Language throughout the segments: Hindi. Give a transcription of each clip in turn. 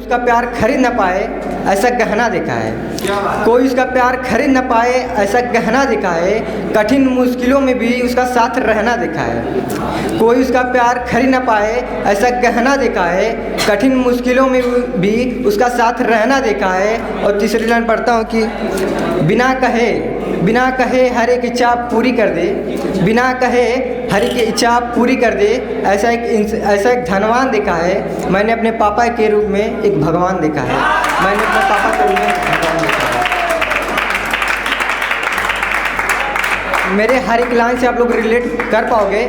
उसका प्यार खरीद न पाए ऐसा गहना देखा है। कोई उसका प्यार खरीद न पाए ऐसा गहना देखा है। कठिन मुश्किलों में भी उसका साथ रहना देखा है। कोई उसका प्यार खरीद न पाए ऐसा गहना देखा है। कठिन मुश्किलों में भी उसका साथ रहना देखा है। और तीसरी लाइन पढ़ता हूँ कि बिना कहे हर एक इच्छा पूरी कर दे। बिना कहे हर एक इच्छा पूरी कर दे ऐसा एक धनवान देखा है। मैंने अपने पापा के रूप में एक भगवान देखा है। मैंने अपने पापा के रूप में एक भगवान देखा है। मेरे हर एक लाइन से आप लोग रिलेट कर पाओगे,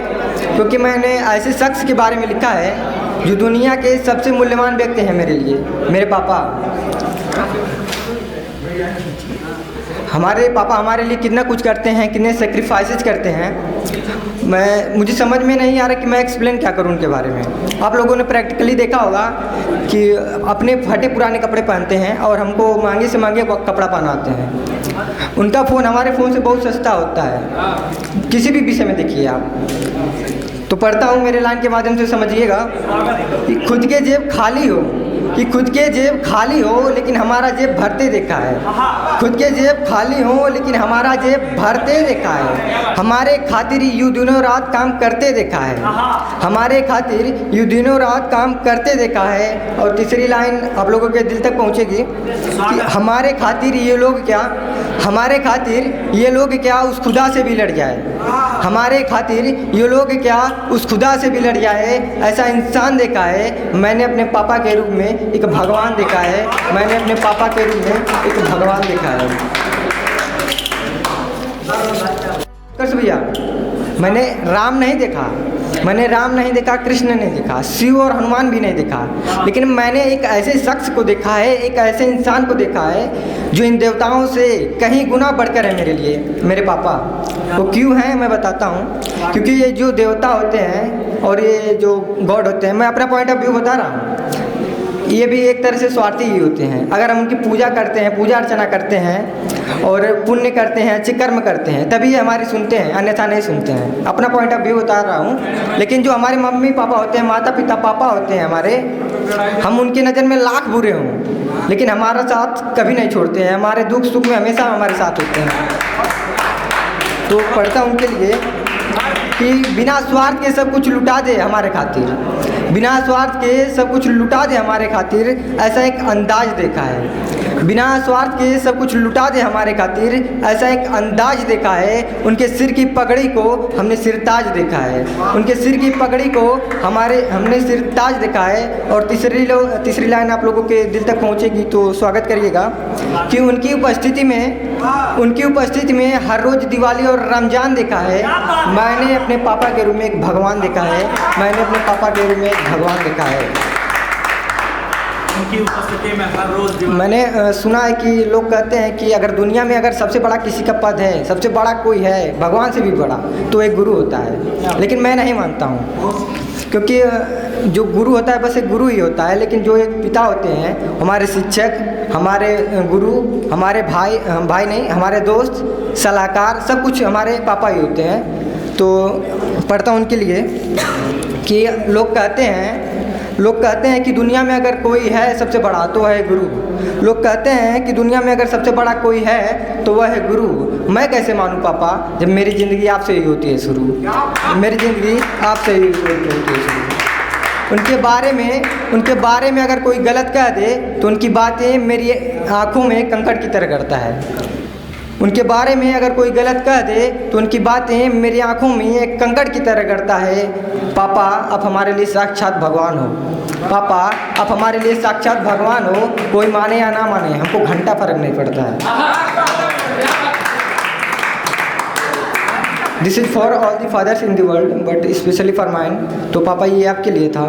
क्योंकि मैंने ऐसे शख्स के बारे में लिखा है जो दुनिया के सबसे मूल्यवान व्यक्ति हैं मेरे लिए, मेरे पापा। हमारे पापा हमारे लिए कितना कुछ करते हैं, कितने सेक्रीफाइसेस करते हैं। मुझे समझ में नहीं आ रहा कि मैं एक्सप्लेन क्या करूं उनके बारे में। आप लोगों ने प्रैक्टिकली देखा होगा कि अपने फटे पुराने कपड़े पहनते हैं और हमको महंगे से महंगे कपड़ा पहनाते हैं। उनका फ़ोन हमारे फ़ोन से बहुत सस्ता होता है, किसी भी विषय में देखिए आप। तो पढ़ता हूँ, मेरे लाइन के माध्यम से समझिएगा कि खुद के जेब खाली हो लेकिन हमारा जेब भरते देखा है। खुद के जेब खाली हो लेकिन हमारा जेब भरते देखा है। हमारे खातिर यूँ दिनों रात काम करते देखा है। हमारे खातिर यूँ दिनों रात काम करते देखा है। और तीसरी लाइन आप लोगों के दिल तक पहुँचेगी कि हमारे खातिर ये लोग क्या उस खुदा से भी लड़ जाए। हमारे खातिर ये लोग क्या उस खुदा से भी लड़ जाए ऐसा इंसान देखा है। मैंने अपने पापा के रूप में एक भगवान देखा है। मैंने अपने पापा के रूप में एक भगवान देखा है। कृष्ण भैया, मैंने राम नहीं देखा, कृष्ण नहीं देखा, शिव और हनुमान भी नहीं देखा, लेकिन मैंने एक ऐसे शख्स को देखा है, एक ऐसे इंसान को देखा है जो इन देवताओं से कहीं गुना बढ़कर है मेरे लिए, मेरे पापा। वो क्यों हैं मैं बताता हूँ। क्योंकि ये जो देवता होते हैं और ये जो गॉड होते हैं, मैं अपना पॉइंट ऑफ व्यू बता रहा हूँ, ये भी एक तरह से स्वार्थी ही होते हैं। अगर हम उनकी पूजा करते हैं, पूजा अर्चना करते हैं और पुण्य करते हैं, अच्छे कर्म करते हैं, तभी ये हमारी सुनते हैं, अन्यथा नहीं सुनते हैं। अपना पॉइंट ऑफ व्यू बता रहा हूँ। लेकिन जो हमारे मम्मी पापा होते हैं, माता पिता पापा होते हैं हमारे, हम उनकी नज़र में लाख बुरे हों लेकिन हमारा साथ कभी नहीं छोड़ते हैं। हमारे दुख सुख में हमेशा हमारे साथ होते हैं। तो पढ़ता हूँ उनके लिए कि बिना स्वार्थ के सब कुछ लुटा दे हमारे खातिर, बिना स्वार्थ के सब कुछ लुटा दे हमारे खातिर ऐसा एक अंदाज देखा है। बिना स्वार्थ के सब कुछ लुटा दे हमारे खातिर ऐसा एक अंदाज देखा है। उनके सिर की पगड़ी को हमने सिरताज देखा है। उनके सिर की पगड़ी को हमने सिरताज देखा है। और तीसरी लाइन आप लोगों के दिल तक पहुंचेगी तो स्वागत करिएगा कि उनकी उपस्थिति में हर रोज़ दिवाली और रमज़ान देखा है। मैंने अपने पापा के रूप में एक भगवान देखा है। मैंने अपने पापा के रूप में एक भगवान देखा है। उनकी उपस्थिति में हर रोज़ मैंने सुना है कि लोग कहते हैं कि अगर दुनिया में अगर सबसे बड़ा किसी का पद है, सबसे बड़ा कोई है भगवान से भी बड़ा, तो एक गुरु होता है। लेकिन मैं नहीं मानता हूँ, क्योंकि जो गुरु होता है बस एक गुरु ही होता है। लेकिन जो एक पिता होते हैं, हमारे शिक्षक, हमारे गुरु, हमारे भाई नहीं, हमारे दोस्त, सलाहकार, सब कुछ हमारे पापा ही होते हैं। तो पढ़ता हूँ उनके लिए कि लोग कहते हैं कि दुनिया में अगर कोई है सबसे बड़ा तो वह है गुरु। लोग कहते हैं कि दुनिया में अगर सबसे बड़ा कोई है तो वह है गुरु। मैं कैसे मानूं पापा, जब मेरी ज़िंदगी आपसे ही होती है शुरू। मेरी ज़िंदगी आपसे ही होती है शुरू। उनके बारे में अगर कोई गलत कह दे तो उनकी बातें मेरी आँखों में कंकड़ की तरह करता है। उनके बारे में अगर कोई गलत कह दे तो उनकी बातें मेरी आंखों में एक कंकड़ की तरह करता है। पापा आप हमारे लिए साक्षात भगवान हो। पापा आप हमारे लिए साक्षात भगवान हो। कोई माने या ना माने, हमको घंटा फर्क नहीं पड़ता है। This is for all the fathers in the world but specially for mine. तो पापा ये आपके लिए था।